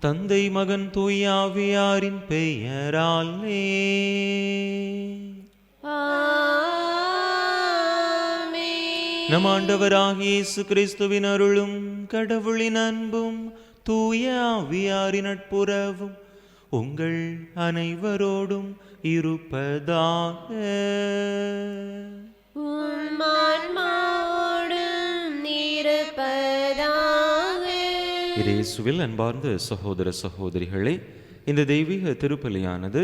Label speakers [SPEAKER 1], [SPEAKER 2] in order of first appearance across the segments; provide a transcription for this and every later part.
[SPEAKER 1] தந்தை மகன் தூய ஆவியாரின் பெயராலே நம் ஆண்டவராகிய இயேசு கிறிஸ்துவின் அருளும் கடவுளின் அன்பும் தூய ஆவியாரின் நட்புறவும் உங்கள் அனைவரோடும் இருப்பதாக. இயேசுவில் அன்பார்ந்த சகோதர சகோதரிகளே, இந்த தெய்வீக திருப்பலியானது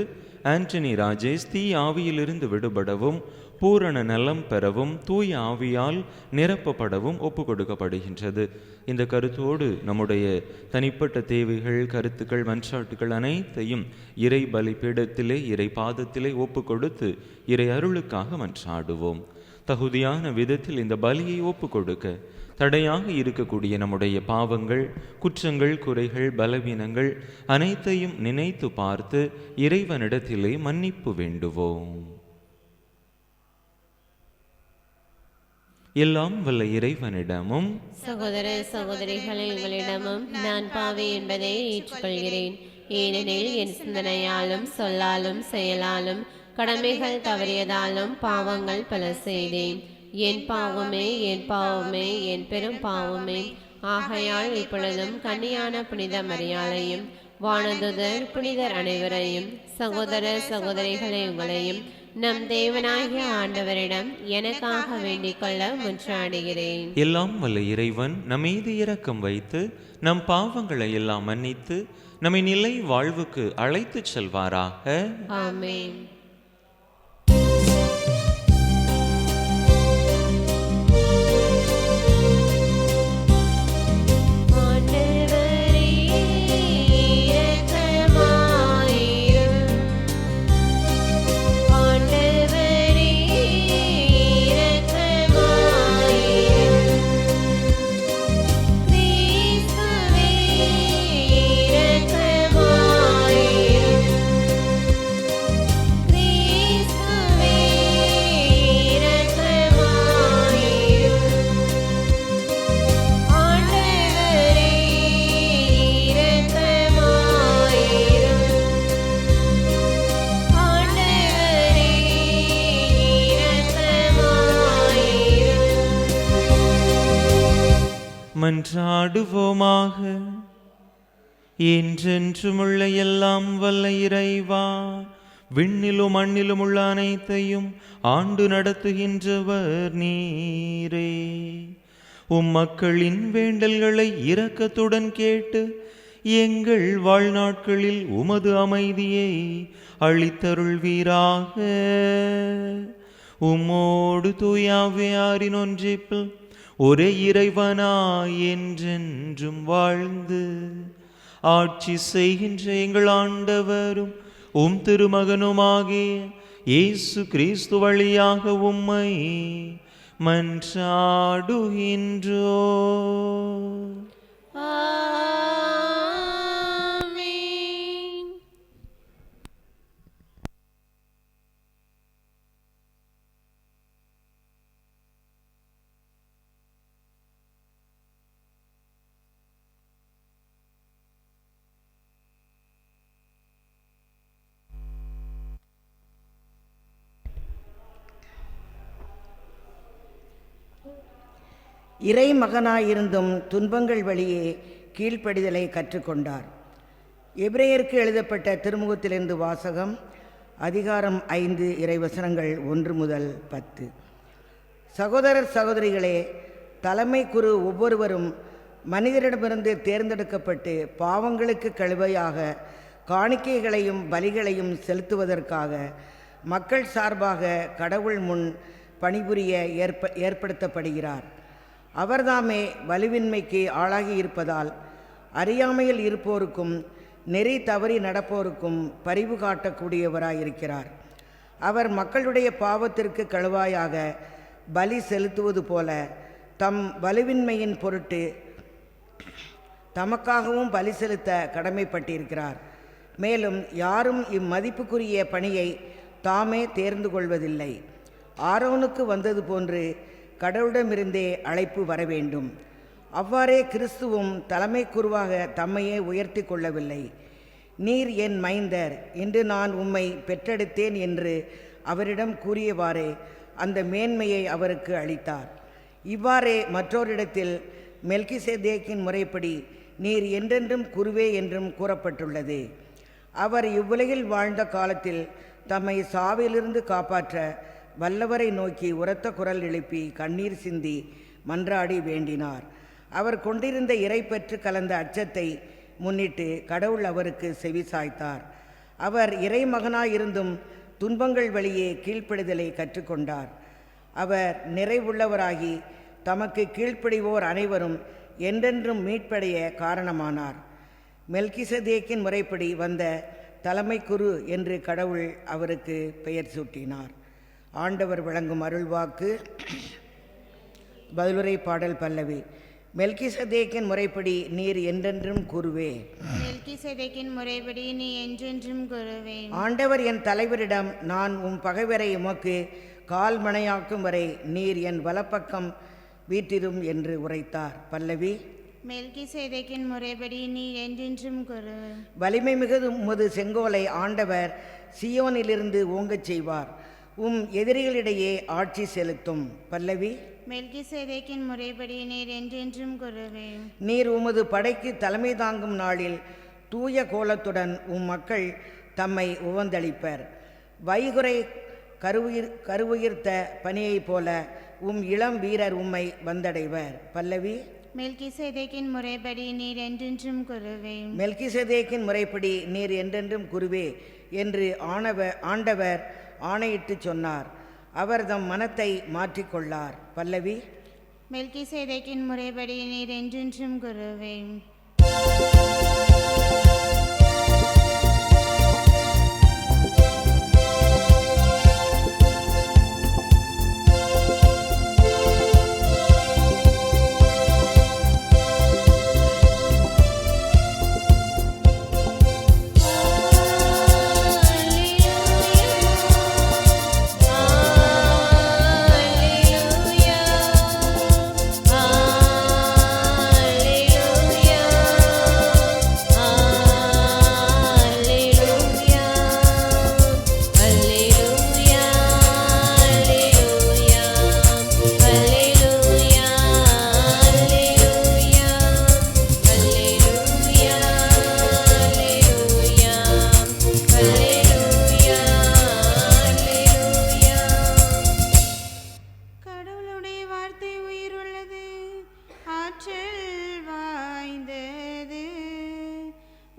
[SPEAKER 1] ஆண்டனி ராஜேஷ் தீ ஆவியிலிருந்து விடுபடவும் பூரண நலம் பெறவும் தூய ஆவியால் நிரப்பப்படவும் ஒப்பு கொடுக்கப்படுகின்றது. இந்த கருத்தோடு நம்முடைய தனிப்பட்ட தேவைகள், கருத்துக்கள், மன்றாட்டுகள் அனைத்தையும் இறை பலிபீடத்திலே, இறை பாதத்திலே ஒப்பு கொடுத்து இறை அருளுக்காக மன்றாடுவோம். தகுதியான விதத்தில் இந்த பலியை ஒப்பு கொடுக்க தடையாக இருக்கக்கூடிய நம்முடைய பாவங்கள், குற்றங்கள், குறைகள், பலவீனங்கள் அனைத்தையும் நினைத்து பார்த்து இறைவனிடத்திலே மன்னிப்பு வேண்டுவோம். எல்லாம் வல்ல இறைவனிடமும்
[SPEAKER 2] சகோதர சகோதரிகளை உங்களிடமும் நான் பாவி என்பதை ஏற்றுக்கொள்கிறேன். ஏனெனில் என் சிந்தனையாலும் சொல்லாலும் செயலாலும் கடமைகள் தவறியதாலும் பாவங்கள் பல செய்தேன். என் பாவமே, என் பாவமே, என் பெரும் பாவமே. ஆகையால் இப்பொழுதும் கன்னியான புனித மரியாளையும் வானதுதர் புனிதர் அனைவரையும் சகோதர சகோதரிகளை உங்களையும் நம் தேவனாகிய ஆண்டவரிடம் எனக்காக வேண்டிக் கொள்ள முன்றாடுகிறேன்.
[SPEAKER 1] எல்லாம் வல்ல இறைவன் நம்மீது இரக்கம் வைத்து நம் பாவங்களை எல்லாம் மன்னித்து நம்மை நிலை வாழ்வுக்கு அழைத்து செல்வாராக.
[SPEAKER 2] ஆமென்.
[SPEAKER 1] மன்றாடுவோமாக. என்றென்றுமுள்ள எல்லாம் வல்ல இறைவா, விண்ணிலும் மண்ணிலும் உள்ள அனைத்தையும் ஆண்டு நடத்துகின்றவர் நீரே. உம் மக்களின் வேண்டல்களை இரக்கத்துடன் கேட்டு எங்கள் வாழ்நாட்களில் உமது அமைதியை அளித்தருள்வீராக. உம்மோடு தூயாவியாரின் ஒன்றிப்பில் ஒரே இறைவனாய் என்றென்றும் வாழ்ந்து ஆட்சி செய்கின்ற எங்கள் ஆண்டவரும் உம் திருமகனுமாகிய இயேசு கிறிஸ்து வழியாக உம்மை மன்றாடுகின்றோம்.
[SPEAKER 3] இறை மகனாயிருந்தும் துன்பங்கள் வழியே கீழ்ப்படிதலை கற்றுக்கொண்டார். எபிரேயருக்கு எழுதப்பட்ட திருமுகத்திலிருந்து வாசகம். அதிகாரம் 5 இறைவசனங்கள் 1 முதல் 10. சகோதரர் சகோதரிகளே, தலைமை குரு ஒவ்வொருவரும் மனிதரிடமிருந்து தேர்ந்தெடுக்கப்பட்டு பாவங்களுக்கு கழுவையாக காணிக்கைகளையும் பலிகளையும் செலுத்துவதற்காக மக்கள் சார்பாக கடவுள் முன் பணிபுரிய ஏற்படுத்தப்படுகிறார். அவர்தாமே வலுவின்மைக்கு ஆளாகி இருப்பதால் அறியாமையில் இருப்போருக்கும் நெறி தவறி நடப்போருக்கும் பரிவு காட்டக்கூடியவராயிருக்கிறார். அவர் மக்களுடைய பாவத்திற்கு கழுவாயாக பலி செலுத்துவது போல தம் வலுவின்மையின் பொருட்டு தமக்காகவும் பலி செலுத்த கடமைப்பட்டிருக்கிறார். மேலும் யாரும் இம்மதிப்புக்குரிய பணியை தாமே தேர்ந்து கொள்வதில்லை. ஆரோனுக்கு வந்தது போன்று கடவுளிடமிருந்தே அழைப்பு வர வேண்டும். அவ்வாறே கிறிஸ்துவும் தலைமை குருவாக தம்மையே உயர்த்தி கொள்ளவில்லை. நீர் என் மைந்தர், இன்று நான் உம்மை பெற்றெடுத்தேன் என்று அவரிடம் கூறியவாறே அந்த மேன்மையை அவருக்கு அளித்தார். இவ்வாறே மற்றோரிடத்தில் மெல்கிசேதேக்கின் முறைப்படி நீர் என்றென்றும் குருவே என்றும் கூறப்பட்டுள்ளது. அவர் இவ்வுலகில் வாழ்ந்த காலத்தில் தம்மை சாவிலிருந்து காப்பாற்ற வல்லவரை நோக்கி உரத்த குரல் எழுப்பி கண்ணீர் சிந்தி மன்றாடி வேண்டினார். அவர் கொண்டிருந்த இறை பெற்று கலந்த அச்சத்தை முன்னிட்டு கடவுள் அவருக்கு செவி சாய்த்தார். அவர் இறைமகனாயிருந்தும் துன்பங்கள் வழியே கீழ்ப்படிதலை கற்றுக்கொண்டார். அவர் நிறைவுள்ளவராகி தமக்கு கீழ்ப்படிவோர் அனைவரும் என்றென்றும் மீட்படைய காரணமானார். மெல்கிசதேக்கின் முறைப்படி வந்த தலைமை குரு என்று கடவுள் அவருக்கு பெயர் சூட்டினார். ஆண்டவர் வழங்கும் அருள்வாக்கு. பதிலுரை பாடல் பல்லவி. மெல்கிசதேக்கின் முறைப்படி நீர் என்றென்றும் குருவே.
[SPEAKER 4] மெல்கிசதேக்கின் முறைப்படி நீ என்றென்றும் குருவே.
[SPEAKER 3] ஆண்டவர் என் தலைவரிடம், நான் உம் பகைவரை உமக்கு கால் மணையாக்கும் வரை நீர் என் வலப்பக்கம் வீற்றிரும் என்று உரைத்தார். பல்லவி.
[SPEAKER 4] மெல்கிசேதேக்கின் முறைப்படி நீ என்றென்றும் குரு.
[SPEAKER 3] வலிமை மிகுது உமது செங்கோலை ஆண்டவர் சியோனிலிருந்து ஓங்கச் செய்வார். உம் எதிரிகளிடையே ஆட்சி செலுத்தும். பல்லவி.
[SPEAKER 4] மெல்கிசேதேக்கின் முறைப்படி நீர் என்றென்றும் குருவே.
[SPEAKER 3] நீர் உமது படைக்கு தலைமை தாங்கும் நாளில் தூய கோலத்துடன் உம் மக்கள் தம்மை உவந்தளிப்பர். வைகுறை கருவுயிர்த்த பனியைப் போல உம் இளம் வீரர் உம்மை வந்தடைவர். பல்லவி.
[SPEAKER 4] மெல்கிசேதேக்கின் முறைப்படி நீர் என்றென்றும் குருவே.
[SPEAKER 3] மெல்கிசேதேக்கின் முறைப்படி நீர் என்றென்றும் குருவே என்று ஆண்டவர் ஆணையிட்டு சொன்னார். அவர் தம் மனத்தை மாற்றிக்கொள்ளார். பல்லவி.
[SPEAKER 4] மெல்கிசேதேக்கின் முறைப்படி நீர் என்றென்றும் குருவே.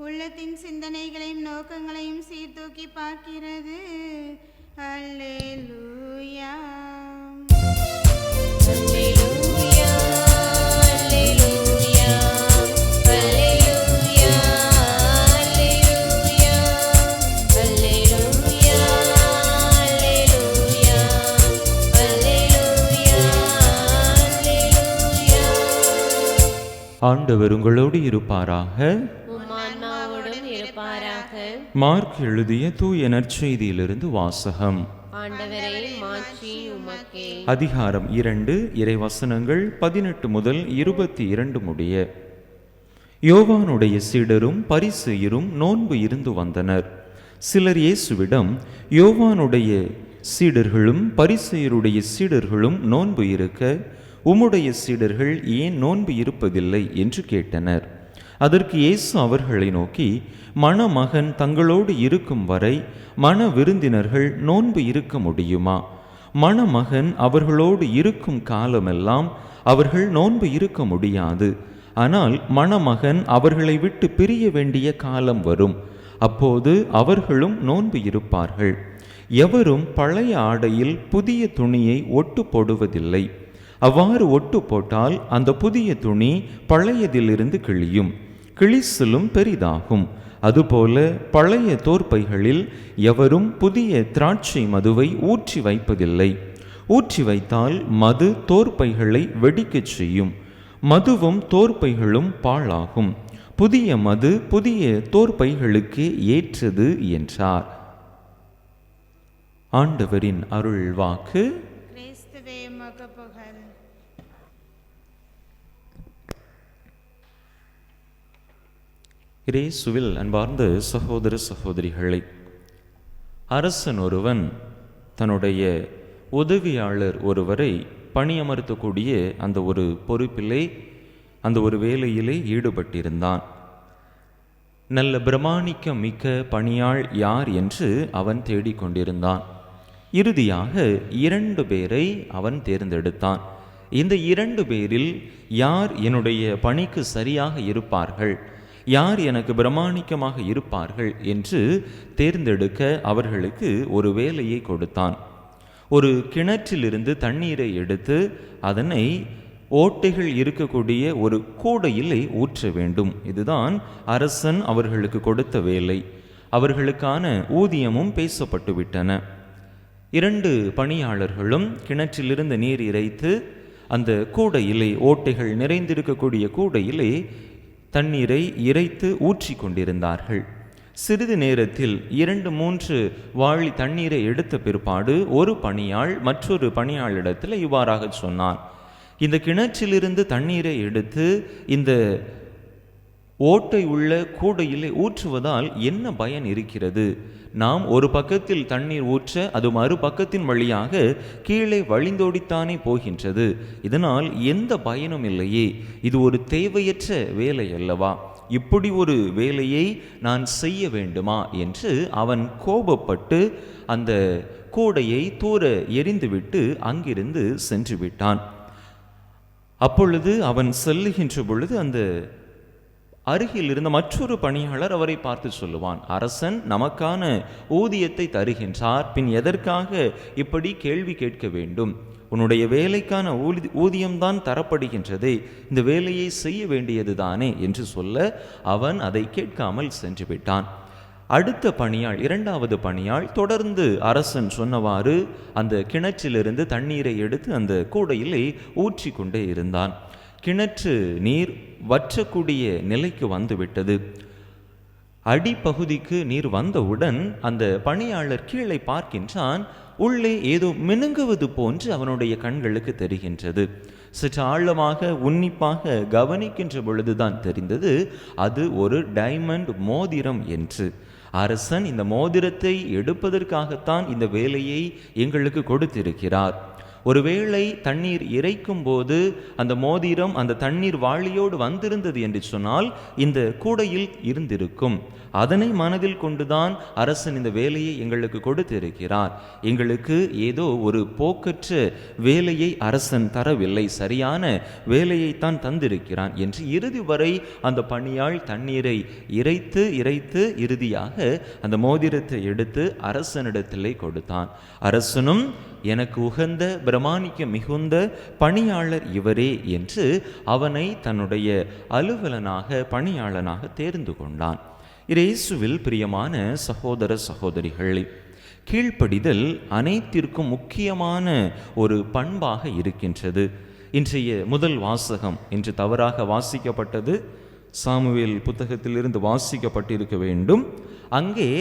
[SPEAKER 4] உள்ளத்தின் சிந்தனைகளையும் நோக்கங்களையும் சீர்தூக்கி பார்க்கிறது. அல்லேலூயா.
[SPEAKER 1] ஆண்டவர் உங்களோடு இருப்பாராக. மார்க் எழுதிய தூய நற்செய்தியிலிருந்து வாசகம். அதிகாரம் 2, இறைவசனங்கள் 18 முதல் 22 முடிய. யோவானுடைய சீடரும் பரிசேயரும் நோன்பு இருந்து வந்தனர். சிலர் இயேசுவிடம், யோவானுடைய சீடர்களும் பரிசேயருடைய சீடர்களும் நோன்பு இருக்க உம்முடைய சீடர்கள் ஏன் நோன்பு இருப்பதில்லை என்று கேட்டனர். அதற்கு இயேசு அவர்களை நோக்கி, மணமகன் தங்களோடு இருக்கும் வரை மண விருந்தினர்கள் நோன்பு இருக்க முடியுமா? மணமகன் அவர்களோடு இருக்கும் காலமெல்லாம் அவர்கள் நோன்பு இருக்க முடியாது. ஆனால் மணமகன் அவர்களை விட்டு பிரிய வேண்டிய காலம் வரும். அப்போது அவர்களும் நோன்பு இருப்பார்கள். எவரும் பழைய ஆடையில் புதிய துணியை ஒட்டு போடுவதில்லை. அவ்வாறு ஒட்டு போட்டால் அந்த புதிய துணி பழையதிலிருந்து கிழியும், கிழிசலும் பெரிதாகும். அதுபோல பழைய தோற்பைகளில் எவரும் புதிய திராட்சை மதுவை ஊற்றி வைப்பதில்லை. ஊற்றி வைத்தால் மது தோற்பைகளை வெடிக்கச் செய்யும், மதுவும் தோற்பைகளும் பாழாகும். புதிய மது புதிய தோற்பைகளுக்கு ஏற்றது என்றார். ஆண்டவரின் அருள் வாக்கு. இயேசுவில் அன்பார்ந்த சகோதர சகோதரிகளை, அரசன் ஒருவன் தன்னுடைய உதவியாளர் ஒருவரை பணியமர்த்தக்கூடிய அந்த ஒரு பொறுப்பிலே, அந்த ஒரு வேலையிலே ஈடுபட்டிருந்தான். நல்ல பிரமாணிக்கம் மிக்க பணியாள் யார் என்று அவன் தேடிக்கொண்டிருந்தான். இறுதியாக 2 பேரை அவன் தேர்ந்தெடுத்தான். இந்த 2 பேரில் யார் என்னுடைய பணிக்கு சரியாக இருப்பார்கள், யார் எனக்கு பிரமாணிக்கமாக இருப்பார்கள் என்று தேர்ந்தெடுக்க அவர்களுக்கு ஒரு வேலையை கொடுத்தான். ஒரு கிணற்றிலிருந்து தண்ணீரை எடுத்து அதனை ஓட்டைகள் இருக்கக்கூடிய ஒரு கூடையிலே ஊற்ற வேண்டும். இதுதான் அரசன் அவர்களுக்கு கொடுத்த வேலை. அவர்களுக்கான ஊதியமும் பேசப்பட்டு விட்டன. 2 பணியாளர்களும் கிணற்றிலிருந்து நீர் இறைத்து அந்த கூடையிலே, ஓட்டைகள் நிறைந்திருக்கக்கூடிய கூடையிலே தண்ணீரை இறைத்து ஊற்றி கொண்டிருந்தார்கள். சிறிது நேரத்தில் 2-3 வாளி தண்ணீரை எடுத்த பிற்பாடு ஒரு பணியாள் மற்றொரு பணியாளிடத்தில் இவ்வாறாக சொன்னான், இந்த கிணற்றிலிருந்து தண்ணீரை எடுத்து இந்த ஓட்டை உள்ள கூடையிலே ஊற்றுவதால் என்ன பயன் இருக்கிறது? நாம் ஒரு பக்கத்தில் தண்ணீர் ஊற்ற அது மறுபக்கத்தின் வழியாக கீழே வழிந்தோடித்தானே போகின்றது. இதனால் எந்த பயனும் இல்லையே. இது ஒரு தேவையற்ற வேலை அல்லவா? இப்படி ஒரு வேலையை நான் செய்ய வேண்டுமா என்று அவன் கோபப்பட்டு அந்த கூடையை தூர எறிந்துவிட்டு அங்கிருந்து சென்று விட்டான். அப்பொழுது அவன் செல்லுகின்ற பொழுது அந்த அருகில் இருந்த மற்றொரு பணியாளர் அவரை பார்த்து சொல்லுவான், அரசன் நமக்கான ஊதியத்தை தருகின்றார், பின் எதற்காக இப்படி கேள்வி கேட்க வேண்டும்? உன்னுடைய வேலைக்கான ஊதியம்தான் தரப்படுகின்றதே, இந்த வேலையை செய்ய வேண்டியது தானே என்று சொல்ல அவன் அதை கேட்காமல் சென்று விட்டான். அடுத்த பணியாள், 2வது பணியாள் தொடர்ந்து அரசன் சொன்னவாறு அந்த கிணற்றிலிருந்து தண்ணீரை எடுத்து அந்த கூடையிலே ஊற்றி கொண்டே இருந்தான். கிணற்று நீர் வற்றக்கூடிய நிலைக்கு வந்துவிட்டது. அடிப்பகுதிக்கு நீர் வந்தவுடன் அந்த பணியாளர் கீழே பார்க்கின்றான். உள்ளே ஏதோ மினுங்குவது போன்று அவனுடைய கண்களுக்கு தெரிகின்றது. சற்று ஆழமாக உன்னிப்பாக கவனிக்கின்ற பொழுதுதான் தெரிந்தது அது ஒரு டைமண்ட் மோதிரம் என்று. அரசன் இந்த மோதிரத்தை எடுப்பதற்காகத்தான் இந்த வேலையை எங்களுக்கு கொடுத்திருக்கிறார். ஒருவேளை தண்ணீர் இறைக்கும் போது அந்த மோதிரம் அந்த தண்ணீர் வாளியோடு வந்திருந்தது என்று சொன்னால் இந்த கூடையில் இருந்திருக்கும். அதனை மனதில் கொண்டுதான் அரசன் இந்த வேலையை எங்களுக்கு கொடுத்திருக்கிறார். எங்களுக்கு ஏதோ ஒரு போக்கற்ற வேலையை அரசன் தரவில்லை, சரியான வேலையைத்தான் தந்திருக்கிறான் என்று இறுதி வரை அந்த பணியாள் தண்ணீரை இறைத்து இறைத்து இறுதியாக அந்த மோதிரத்தை எடுத்து அரசனிடத்திலே கொடுத்தான். அரசனும் எனக்கு உகந்த பிரமாணிக்க மிகுந்த பணியாளர் இவரே என்று அவனை தன்னுடைய அலுவலனாக பணியாளனாக தேர்ந்து கொண்டான். இயேசுவில் பிரியமான சகோதர சகோதரிகளே, கீழ்ப்படிதல் அனைத்திற்கும் முக்கியமான ஒரு பண்பாக இருக்கின்றது. இன்றைய முதல் வாசகம் இன்று தவறாக வாசிக்கப்பட்டது. சாமுவேல் புத்தகத்திலிருந்து வாசிக்கப்பட்டிருக்க வேண்டும். அங்கே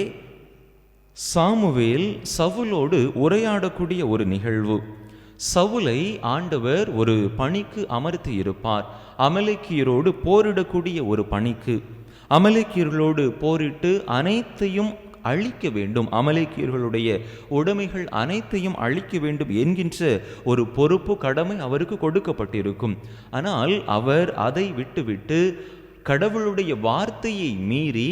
[SPEAKER 1] சாமுவேல் சவுலோடு உரையாடக்கூடிய ஒரு நிகழ்வு. சவுலை ஆண்டவர் ஒரு பணிக்கு அமர்த்தி இருப்பார். அமலேக்கியரோடு போரிடக்கூடிய ஒரு பணிக்கு. அமலேக்கியர்களோடு போரிட்டு அனைத்தையும் அழிக்க வேண்டும், அமலேக்கியர்களுடைய உடைமைகள் அனைத்தையும் அழிக்க வேண்டும் என்கின்ற ஒரு பொறுப்பு கடமை அவருக்கு கொடுக்கப்பட்டிருக்கும். ஆனால் அவர் அதை விட்டுவிட்டு கடவுளுடைய வார்த்தையை மீறி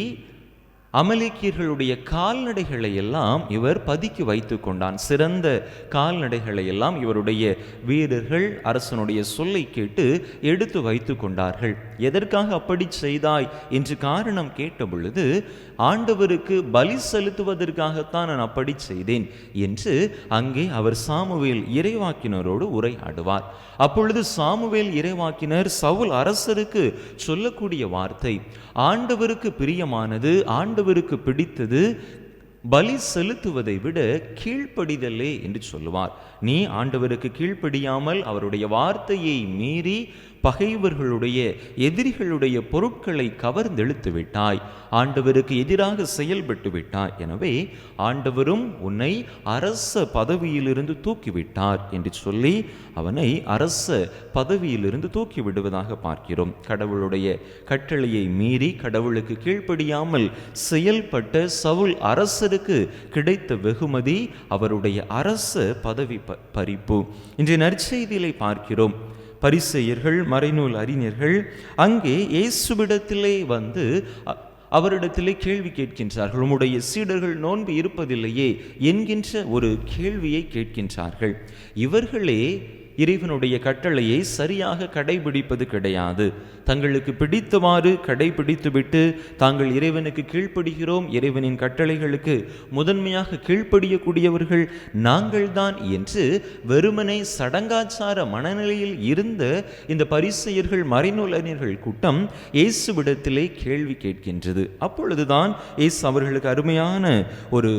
[SPEAKER 1] அமலேக்கியர்களுடைய கால்நடைகளை எல்லாம் இவர் பதுக்கி வைத்து கொண்டான். சிறந்த கால்நடைகளை எல்லாம் இவருடைய வீரர்கள் அரசனுடைய சொல்லை கேட்டு எடுத்து வைத்து கொண்டார்கள். எதற்காக அப்படி செய்தாய் என்று காரணம் கேட்ட பொழுது, ஆண்டவருக்கு பலி செலுத்துவதற்காகத்தான் நான் அப்படி செய்தேன் என்று அங்கே அவர் சாமுவேல் இறைவாக்கினரோடு உரையாடுவார். அப்பொழுது சாமுவேல் இறைவாக்கினர் சவுல் அரசருக்கு சொல்லக்கூடிய வார்த்தை, ஆண்டவருக்கு பிரியமானது, ஆண்டவருக்கு பிடித்தது பலி செலுத்துவதை விட கீழ்ப்படிதலே என்று சொல்லுவார். நீ ஆண்டவருக்கு கீழ்ப்படியாமல் அவருடைய வார்த்தையை மீறி பகைவர்களுடைய எதிரிகளுடைய பொருட்களை கவர்ந்தெழுத்து விட்டாய், ஆண்டவருக்கு எதிராக செயல்பட்டு விட்டாய். எனவே ஆண்டவரும் உன்னை அரச பதவியிலிருந்து தூக்கிவிட்டார் என்று சொல்லி அவனை அரச பதவியிலிருந்து தூக்கி விடுவதாக பார்க்கிறோம். கடவுளுடைய கட்டளையை மீறி கடவுளுக்கு கீழ்ப்படியாமல் செயல்பட்ட சவுல் அரசருக்கு கிடைத்த வெகுமதி அவருடைய அரச பதவி பறிப்பு. இன்றைய நற்செய்தியிலே பார்க்கிறோம், பரிசேயர்கள் மறைநூல் அறிஞர்கள் அங்கே இயேசுவிடத்திலே வந்து அவரிடத்திலே கேள்வி கேட்கின்றார்கள். உம்முடைய சீடர்கள் நோன்பு இருப்பதில்லையே என்கின்ற ஒரு கேள்வியை கேட்கின்றார்கள். இவர்களே இறைவனுடைய கட்டளையை சரியாக கடைபிடிப்பது கிடையாது. தங்களுக்கு பிடித்தவாறு கடைபிடித்துவிட்டு தாங்கள் இறைவனுக்கு கீழ்ப்படுகிறோம், இறைவனின் கட்டளைகளுக்கு முதன்மையாக கீழ்ப்படியக்கூடியவர்கள் நாங்கள்தான் என்று வெறுமனை சடங்காச்சார மனநிலையில் இருந்த இந்த பரிசேயர்கள் மறைநூல் அறிஞர்கள் கூட்டம் இயேசுவிடத்திலே கேள்வி கேட்கின்றது. அப்பொழுதுதான் இயேசு அவர்களுக்கு அருமையான ஒரு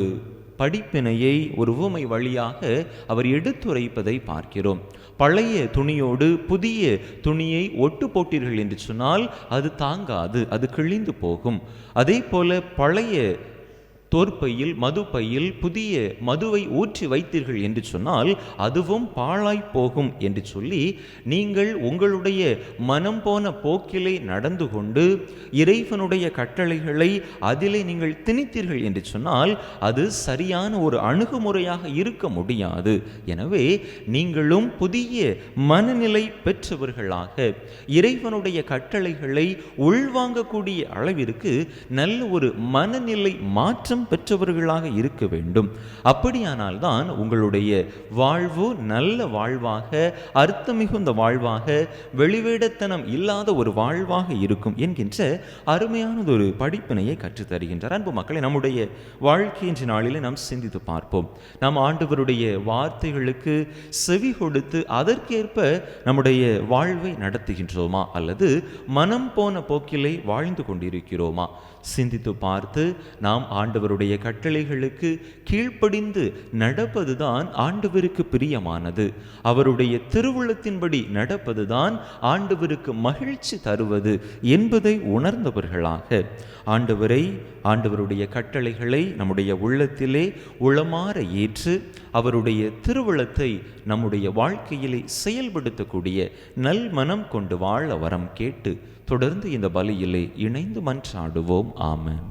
[SPEAKER 1] படிப்பினையை ஒரு உவமை வழியாக அவர் எடுத்துரைப்பதை பார்க்கிறோம். பழைய துணியோடு புதிய துணியை ஒட்டு போட்டீர்கள் என்று சொன்னால் அது தாங்காது, அது கிழிந்து போகும். அதே போல பழைய தோற்பையில் மதுப்பையில் புதிய மதுவை ஊற்றி வைத்தீர்கள் என்று சொன்னால் அதுவும் பாழாய் போகும் என்று சொல்லி, நீங்கள் உங்களுடைய மனம் போன போக்கிலே நடந்து கொண்டு இறைவனுடைய கட்டளைகளை அதிலே நீங்கள் திணித்தீர்கள் என்று சொன்னால் அது சரியான ஒரு அணுகுமுறையாக இருக்க முடியாது. எனவே நீங்களும் புதிய மனநிலை பெற்றவர்களாக இறைவனுடைய கட்டளைகளை உள்வாங்கக்கூடிய அளவிற்கு நல்ல ஒரு மனநிலை மாற்றம் பெற்றவர்களாக இருக்க வேண்டும். அப்படியானால் தான் உங்களுடைய வாழ்வு நல்ல வாழ்வாக, அர்த்தம் மிகுந்த வாழ்வாக, வெளிவேடத்தனம் இல்லாத ஒரு வாழ்வாக இருக்கும் என்கின்ற அருமையானது ஒரு படிப்பினையை கற்றுத்தருகின்றார். அன்பு மக்களை, நம்முடைய வாழ்க்கை என்ற நாளிலே நாம் சிந்தித்து பார்ப்போம். நாம் ஆண்டவருடைய வார்த்தைகளுக்கு செவி கொடுத்து அதற்கேற்ப நம்முடைய வாழ்வை நடத்துகின்றோமா அல்லது மனம் போன போக்கிலே வாழ்ந்து கொண்டிருக்கிறோமா? சிந்தித்து பார்த்து நாம் ஆண்டவருடைய கட்டளைகளுக்கு கீழ்ப்படிந்து நடப்பதுதான் ஆண்டவருக்கு பிரியமானது. அவருடைய திருவுளத்தின்படி நடப்பதுதான் ஆண்டவருக்கு மகிழ்ச்சி தருவது என்பதை உணர்ந்தவர்களாக ஆண்டவரை, ஆண்டவருடைய கட்டளைகளை நம்முடைய உள்ளத்திலே உளமாற ஏற்று அவருடைய திருவுளத்தை நம்முடைய வாழ்க்கையிலே செயல்படுத்தக்கூடிய நல் மனம் கொண்டு வாழ வரம் கேட்டு தொடர்ந்து இந்த பலியிலே இணைந்து மன்றாடுவோம். ஆமென்.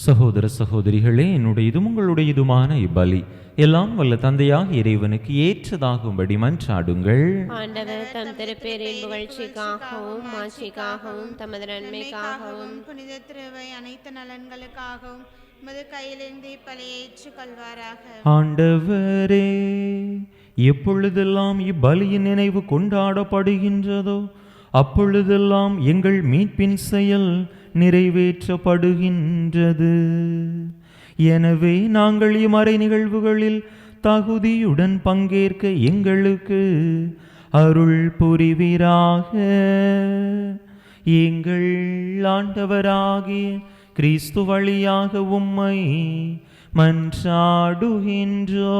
[SPEAKER 1] சகோதர சகோதரிகளே, என்னுடையதும் உங்களுடையதுமான இப்பலி எல்லாம் வல்ல தந்தையாக இறைவனுக்கு ஏற்றதாகும்படி மன்றாடுங்கள்.
[SPEAKER 2] ஆண்டவர் தம் திருப்பேரின் புகழ்ச்சிக்காகவும் மாட்சிக்காகவும் தமது நன்மைக்காகவும்
[SPEAKER 4] புனித திருவை அனைத்து நலன்களுக்காகவும் உமது கையிலிருந்து இப்பலியை ஏற்றுக்கொள்வாராக.
[SPEAKER 1] ஆண்டவரே, எப்பொழுதெல்லாம் இப்பலியின் நினைவு கொண்டாடப்படுகின்றதோ அப்பொழுதெல்லாம் எங்கள் மீட்பின் செயல் நிறைவேற்றப்படுகின்றது. எனவே நாங்கள் இம்மறை நிகழ்வுகளில் தகுதியுடன் பங்கேற்க எங்களுக்கு அருள் புரிவீராக. எங்கள் ஆண்டவராகிய கிறிஸ்து வழியாக உம்மை மன்றாடுகின்றோ.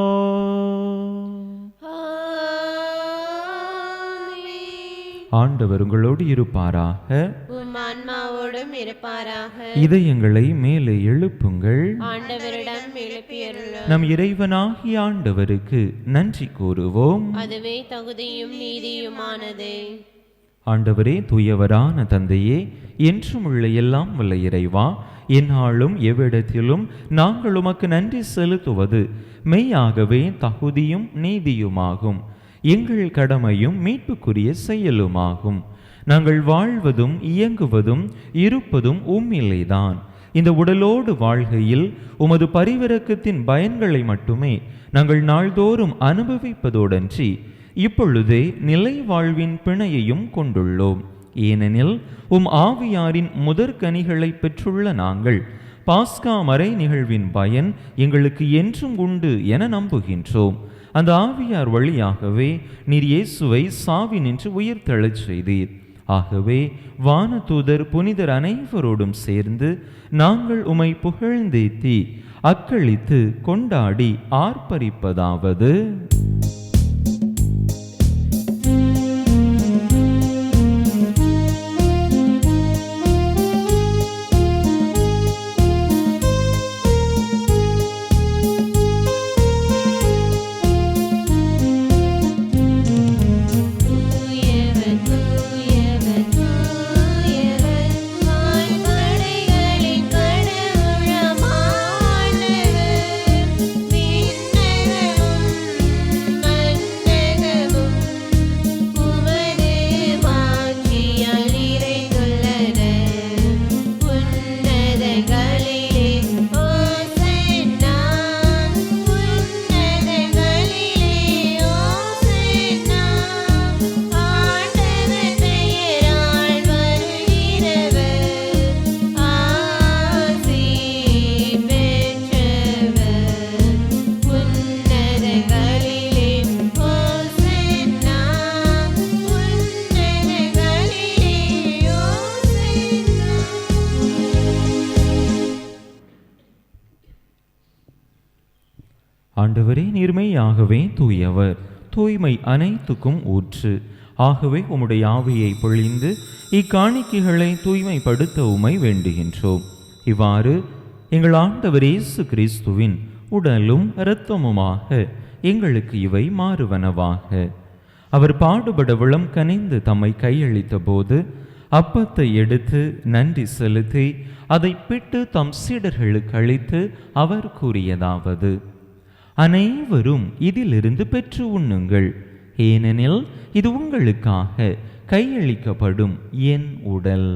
[SPEAKER 1] ஆண்டவர் உங்களோடு இருப்பாராக.
[SPEAKER 2] உம் ஆன்மாவோடும் இருப்பாராக.
[SPEAKER 1] இதயங்களை மேலே எழுப்புங்கள்.
[SPEAKER 2] ஆண்டவரிடம் எழுப்பியருளும்.
[SPEAKER 1] நம் இறைவனாகிய ஆண்டவருக்கு நன்றி கூறுவோம்.
[SPEAKER 2] அதுவே தகுதியும் நீதியுமானதே.
[SPEAKER 1] ஆண்டவரே, தூயவரான தந்தையே, என்றும் உள்ள எல்லாம் வல்ல இறைவா, எந்நாளும் எவ்விடத்திலும் நாங்கள் உமக்கு நன்றி செலுத்துவது மெய்யாகவே தகுதியும் நீதியுமாகும். எங்கள் கடமையும் மீட்புக்குரிய செயலுமாகும். நாங்கள் வாழ்வதும் இயங்குவதும் இருப்பதும் உம்மில்லைதான். இந்த உடலோடு வாழ்கையில் உமது பரிவிரக்கத்தின் பயன்களை மட்டுமே நாங்கள் நாள்தோறும் அனுபவிப்பதோடன்றி இப்பொழுதே நிலை வாழ்வின் பிணையையும் கொண்டுள்ளோம். ஏனெனில் உம் ஆவியாரின் முதற்கனிகளை பெற்றுள்ள நாங்கள் பாஸ்கா மறை நிகழ்வின் பயன் எங்களுக்கு என்றும் உண்டு என நம்புகின்றோம். அந்த ஆவியார் வழியாகவே நீர் இயேசுவை சாவினின்று உயிர்த்தெழச் செய்தீர். ஆகவே வானதூதர் புனிதர் அனைவரோடும் சேர்ந்து நாங்கள் உம்மை புகழ்ந்தேத்தி அக்களித்து கொண்டாடி ஆர்ப்பரிப்பதாவது: ஆண்டவரே, நீர்மையாகவே தூயவர், தூய்மை அனைத்துக்கும் ஊற்று. ஆகவே உம்முடைய ஆவியை பொழிந்து இக்காணிக்கைகளை தூய்மைப்படுத்த உம்மை வேண்டுகின்றோம். இவ்வாறு எங்கள் ஆண்டவர் இயேசு கிறிஸ்துவின் உடலும் இரத்தமுமாக எங்களுக்கு இவை மாறுவனவாக. அவர் பாடுபட விளம் கனிந்து தம்மை கையளித்த போது அப்பத்தை எடுத்து நன்றி செலுத்தி அதை பிட்டு தம் சீடர்களுக்கு அளித்து அவர் கூறியதாவது: அனைவரும் இதிலிருந்து பெற்று உண்ணுங்கள், ஏனெனில் இது உங்களுக்காக கையளிக்கப்படும் என் உடல்.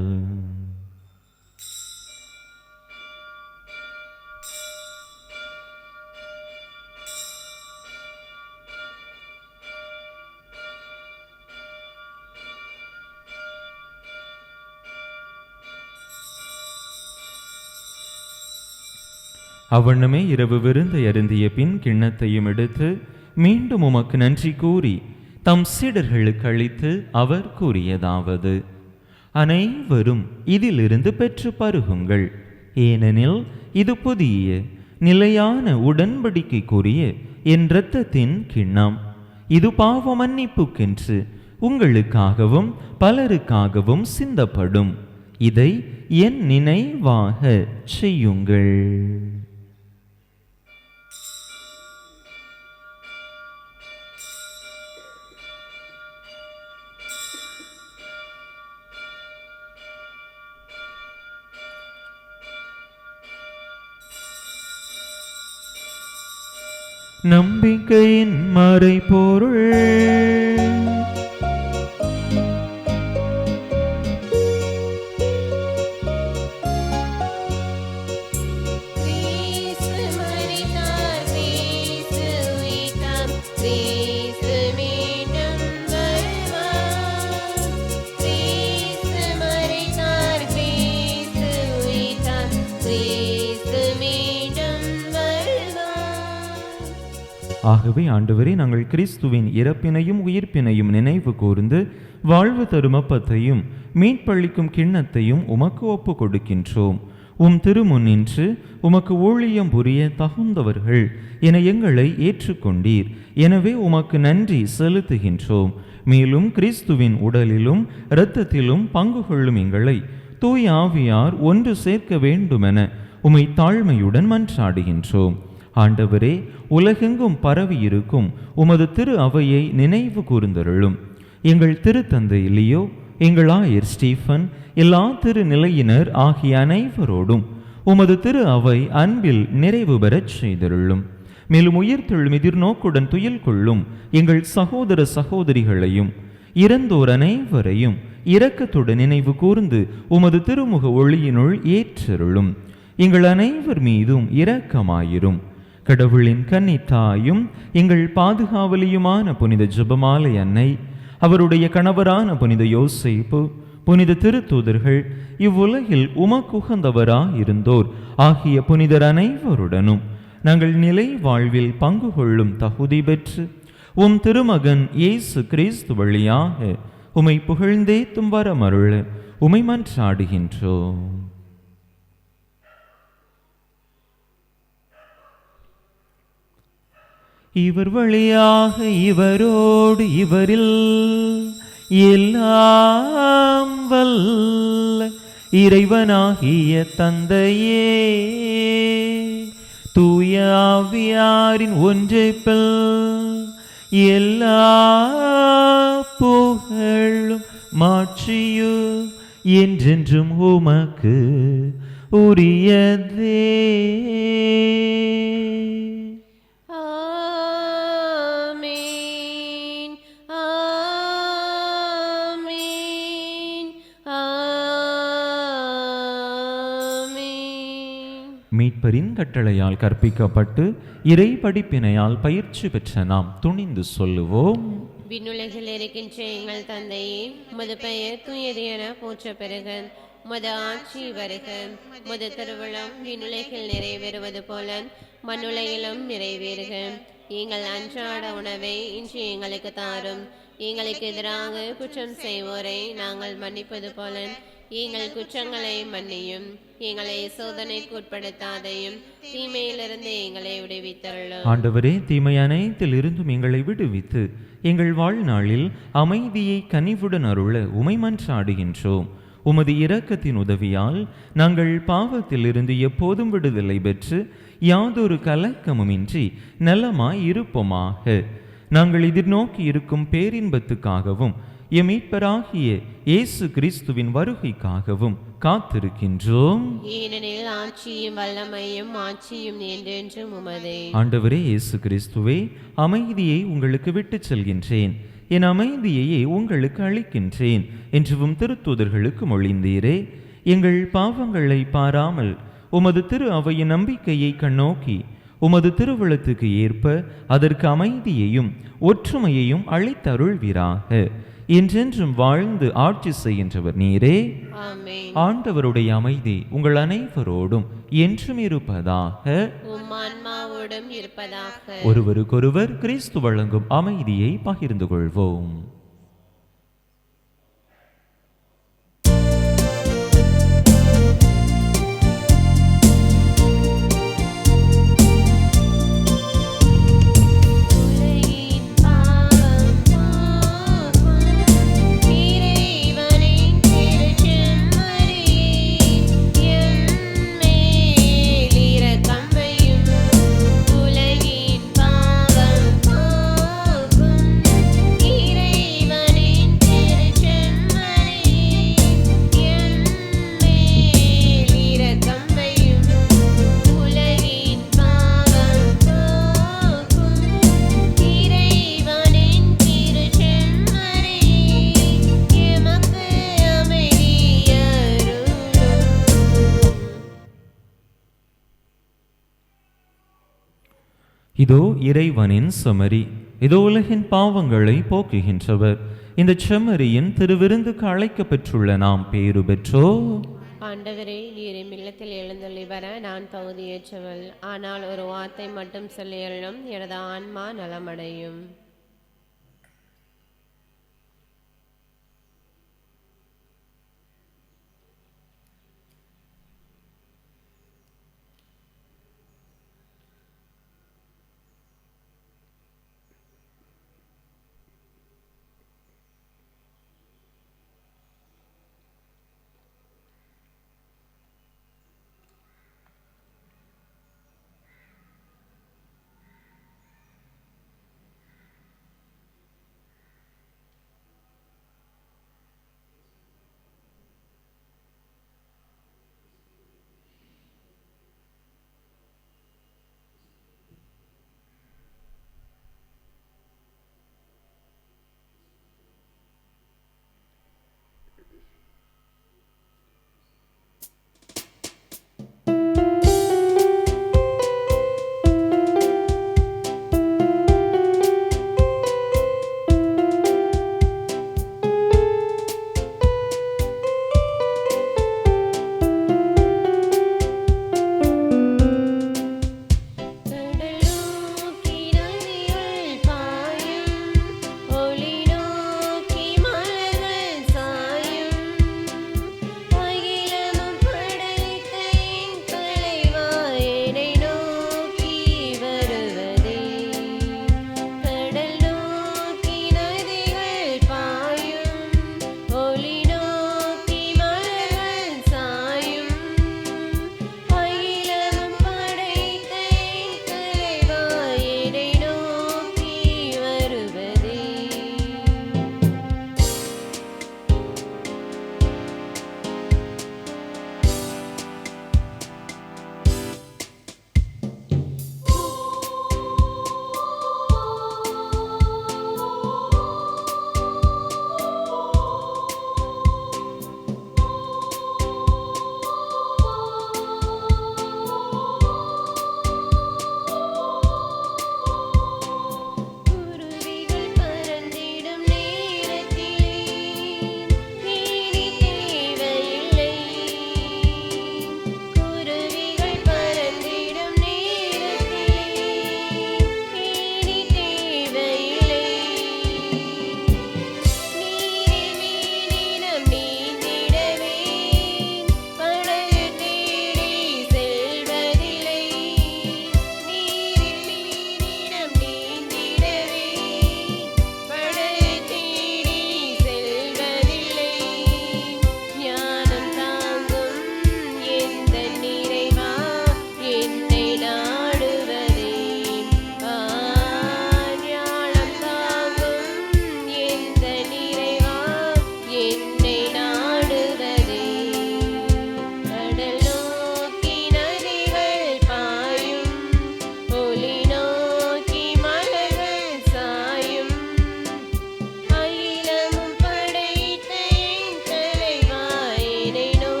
[SPEAKER 1] அவ்வண்ணமே இரவு விருந்தை அருந்திய பின் கிண்ணத்தையும் எடுத்து மீண்டும் உமக்கு நன்றி கூறி தம் சீடர்களுக்கு அளித்து அவர் கூறியதாவது: அனைவரும் இதிலிருந்து பெற்று பருகுங்கள், ஏனெனில் இது புதிய நிலையான உடன்படிக்கைக்குரிய என் இரத்தத்தின் கிண்ணம். இது பாவ மன்னிப்புக்கென்று உங்களுக்காகவும் பலருக்காகவும் சிந்தப்படும். இதை என் நினைவாக செய்யுங்கள். நம்பிக்கையின் மறைபொருள். ஆகவே ஆண்டவரே, நாங்கள் கிறிஸ்துவின் இறப்பினையும் உயிர்ப்பினையும் நினைவு கூர்ந்து வாழ்வு தரும் அப்பத்தையும் மீட்பளிக்கும் கிண்ணத்தையும் உமக்கு ஒப்பு கொடுக்கின்றோம். உம் திருமுன்னின்று உமக்கு ஊழியம் புரிய தகுந்தவர்கள் என எங்களை ஏற்றுக்கொண்டீர். எனவே உமக்கு நன்றி செலுத்துகின்றோம். மேலும் கிறிஸ்துவின் உடலிலும் இரத்தத்திலும் பங்கு கொள்ளும் எங்களை தூய ஆவியார் ஒன்று சேர்க்க வேண்டுமென உமை தாழ்மையுடன் மன்றாடுகின்றோம். ஆண்டவரே, உலகெங்கும் பரவியிருக்கும் உமது திரு அவையை நினைவு கூர்ந்தருளும். எங்கள் திருத்தந்தை லியோ, எங்கள் ஆயர் ஸ்டீஃபன், எல்லா திருநிலையினர் ஆகிய அனைவரோடும் உமது திரு அவை அன்பில் நிறைவு பெறச் செய்தருளும். மேலும் உயிர்த்தெழும் எதிர்நோக்குடன் துயில் கொள்ளும் எங்கள் சகோதர சகோதரிகளையும் இறந்தோர் அனைவரையும் இரக்கத்துடன் நினைவு கூர்ந்து உமது திருமுக ஒளியினுள் ஏற்றருளும். எங்கள் அனைவர் மீதும் இரக்கமாயிரும். கடவுளின் கன்னித்தாயும் எங்கள் பாதுகாவலியுமான புனித ஜெபமாலை அன்னை, அவருடைய கணவரான புனித யோசேப்பு, புனித திருத்தூதர்கள், இவ்வுலகில் உமக்குகந்தவராயிருந்தோர் ஆகிய புனிதர் அனைவருடனும் நாங்கள் நிலை வாழ்வில் பங்கு கொள்ளும் தகுதி பெற்று உம் திருமகன் இயேசு கிறிஸ்து வழியாக உமை புகழ்ந்தேத்தும் வரமருள உமை மன்றாடுகின்றோம். இவர் வழியாக இவரோடு இவரில் எல்லாம் வல்ல இறைவனாகிய தந்தையே, தூய ஆவியாரின் ஒன்றைப்பில் எல்லா புகழும் மாட்சியும் என்றென்றும் உமக்கு உரியதே. மீட்பரின் கட்டளையால் கற்பிக்கப்பட்டு இறை படிப்பினையால் பயிற்சி பெற்ற நாம் துணிந்து சொல்லுவோம்.
[SPEAKER 2] விண்ணுலகில் இருக்கின்ற எங்கள் தந்தையே, உமது பெயர் தூயது என போற்ற பெறுக. உமது ஆட்சி வருக. உமது திருவுளம் விண்ணுலகில் நிறைவேறுவது போல மண்ணுலகிலும் நிறைவேறுக. எங்கள் அன்றாட உணவை இன்று எங்களுக்கு தாரும். எங்களுக்கு எதிராக குற்றம் செய்வோரை நாங்கள் மன்னிப்பது போல எங்கள் குற்றங்களை மன்னியும். எங்களை சோதனைக்கு உட்படுத்தாதையும் தீமையிலிருந்து எங்களை விடுவித்தருளும்.
[SPEAKER 1] ஆண்டவரே, தீமை அனைத்தில் இருந்தும் எங்களை விடுவித்து எங்கள் வாழ்நாளில் அமைதியை கனிவுடன் அருள உமை மன்றாடுகின்றோம். உமது இரக்கத்தின் உதவியால் நாங்கள் பாவத்திலிருந்து எப்போதும் விடுதலை பெற்று யாதொரு கலக்கமுமின்றி நலமாய் இருப்போமாக. நாங்கள் எதிர்நோக்கி இருக்கும் பேரின்பத்துக்காகவும் எம் மீட்பராகிய இயேசு கிறிஸ்துவின் வருகைக்காகவும் காத்திருக்கின்றோம்.
[SPEAKER 2] ஏனெனில் ஆட்சியும் வல்லமையும் மாட்சியும் என்றென்றும் உமதே.
[SPEAKER 1] ஆண்டவரே இயேசு கிறிஸ்துவே, அமைதியை உங்களுக்கு விட்டுச் செல்கின்றேன், என் அமைதியையே உங்களுக்கு அளிக்கின்றேன் என்றும் திருத்தூதர்களுக்கு மொழிந்தீரே. எங்கள் பாவங்களை பாராமல் உமது திரு அவையின் நம்பிக்கையை கண்ணோக்கி உமது திருவுளத்துக்கு ஏற்ப அதற்கு அமைதியையும் ஒற்றுமையையும் அளித்தருள்வீராக. என்றென்றும் வாழ்ந்து ஆட்சி செய்கின்றவர் நீரே.
[SPEAKER 2] ஆமென்.
[SPEAKER 1] ஆண்டவருடைய அமைதி உங்கள் அனைவரோடும் என்றும் இருப்பதாக.
[SPEAKER 2] உம் ஆன்மாவோடும் இருப்பதாக.
[SPEAKER 1] ஒருவருக்கொருவர் கிறிஸ்து வழங்கும் அமைதியை பகிர்ந்து கொள்வோம். இதோ இறைவனின் செம்மறி, இதோ உலகின் பாவங்களை போக்குகின்றவர். இந்த செம்மறியின் திருவிருந்துக்கு அழைக்க பெற்றுள்ள நாம் பேறு பெற்றோ.
[SPEAKER 2] ஆண்டவரே, நீர் எம் இல்லத்தில் எழுந்தள்ளி வர நான் தகுதியேற்றவள். ஆனால் ஒரு வார்த்தை மட்டும் சொல்லியருளும், எனது ஆன்மா நலமடையும்.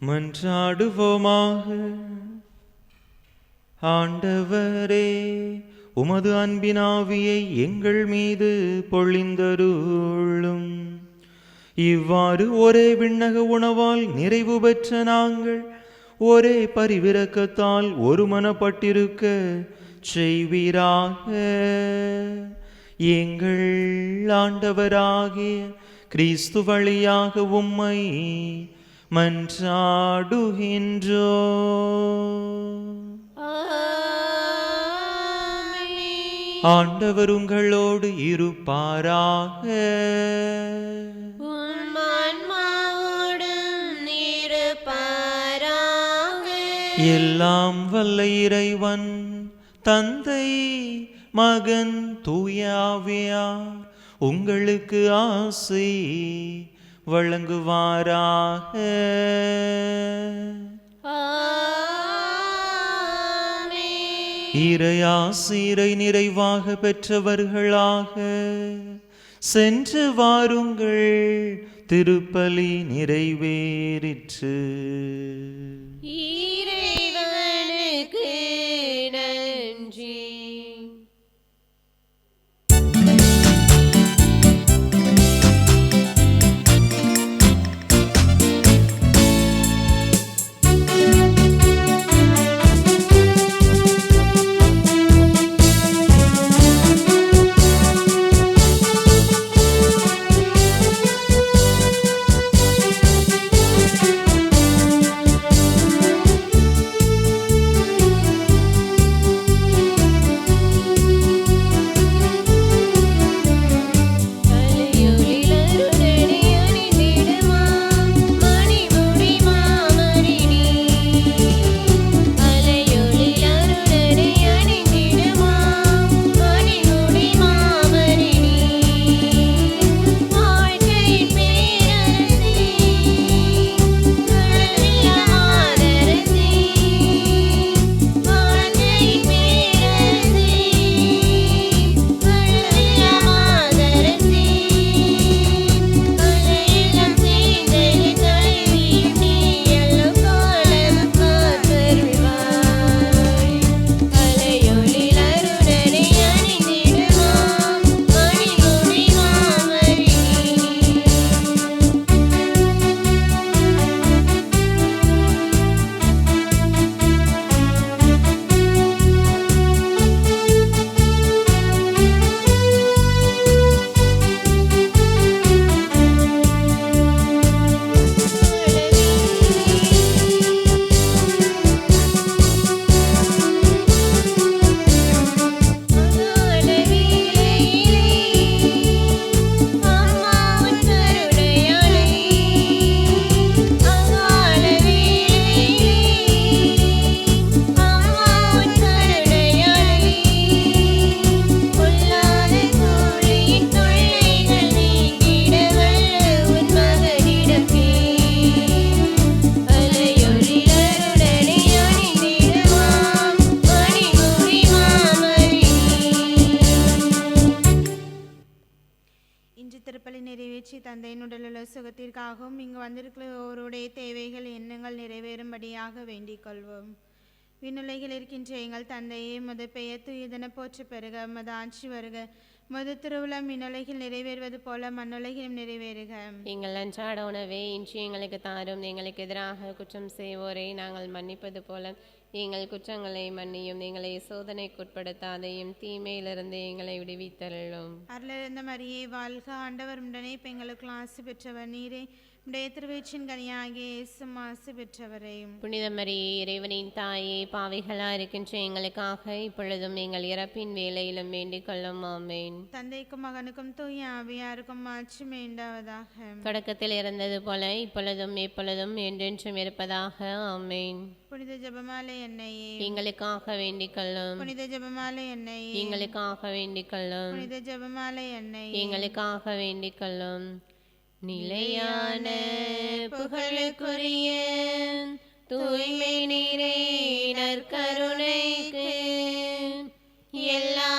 [SPEAKER 1] மன்றாடுவோமாக. ஆண்டவரே, உமது அன்பினாவியை எங்கள் மீது பொழிந்தருளும். இவ்வாறு ஒரே விண்ணக உணவால் நிறைவு பெற்ற நாங்கள் ஒரே பரிவிரக்கத்தால் ஒருமனப்பட்டிருக்க செய்வீராக. எங்கள் ஆண்டவராகிய கிறிஸ்து வழியாக உம்மை மன்றாடுகின்றோ. ஆண்டவர் உங்களோடு இருப்பாராக. எல்லாம் வல்ல இறைவன் தந்தை மகன் தூய ஆவியார் உங்களுக்கு ஆசி வழங்குவாராக. இறையாசிரை நிறைவாக பெற்றவர்களாக சென்று வாருங்கள். திருப்பலி நிறைவேறிற்று.
[SPEAKER 4] தந்தையின் உடலுள்ள சுகத்திற்காகவும் இங்கு வந்திருக்கிறவருடைய தேவைகள் எண்ணங்கள் நிறைவேறும்படியாக வேண்டிக் கொள்வோம். விண்ணுலகில் இருக்கின்ற எங்கள் தந்தையே, உமது பெயர் தூயதென போற்ற பெறுக. உமது ஆட்சி வருக. உமது திருவுளம் விண்ணுலகில் நிறைவேறுவது போல மண்ணுலகிலும் நிறைவேறுக.
[SPEAKER 2] எங்கள் அன்றாட உணவை இன்று எங்களுக்கு தாரும். எங்களுக்கு எதிராக குற்றம் செய்வோரை நாங்கள் மன்னிப்பது போல எங்கள் குற்றங்களை மன்னியும். எங்களை சோதனைக்குட்படுத்தாதையும் தீமையிலிருந்து எங்களை விடுவித்தருளும்.
[SPEAKER 4] அருளிருந்த மரியே வாழ்க, ஆண்டவர் உடனே பெண்களுக்கு ஆசி பெற்றவர் நீரே. உடைய திருவயிற்றின் கனியாகிய இயேசுவும் ஆசி பெற்றவரே.
[SPEAKER 2] புனித மரியே, இறைவனின் தாயே, பாவிகளா இருக்கின்ற எங்களுக்காக இப்பொழுதும் எங்கள் இறப்பின் வேளையிலும் வேண்டிக் கொள்ளும். ஆமேன்.
[SPEAKER 4] தந்தைக்கும் மகனுக்கும் தூய ஆவியாருக்கும் ஆட்சி வேண்டாவதாக.
[SPEAKER 2] தொடக்கத்தில் இருந்தது போல இப்பொழுதும் எப்பொழுதும் என்றென்றும் இருப்பதாக. ஆமேன்.
[SPEAKER 4] புனித ஜெபமாலை எண்ணெயே,
[SPEAKER 2] எங்களுக்காக வேண்டிக் கொள்ளும்.
[SPEAKER 4] புனித ஜெபமாலை எண்ணெயே,
[SPEAKER 2] எங்களுக்காக வேண்டிக் கொள்ளும்.
[SPEAKER 4] புனித ஜெபமாலை எண்ணெயே,
[SPEAKER 2] எங்களுக்காக வேண்டிக் கொள்ளும். நிலையான புகழுக்குரிய தூய்மை நீரே, நற்கருணைக்கு எல்லா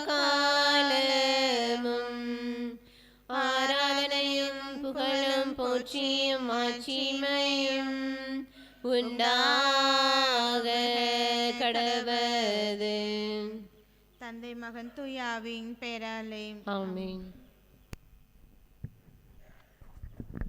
[SPEAKER 2] காலமும் ஆராதனையும் புகழும் போற்றியும் ஆட்சிமையும் உண்டாக கடவது.
[SPEAKER 4] தந்தை மகன் தூய ஆவியின் பெயராலே.
[SPEAKER 2] ஆமென்.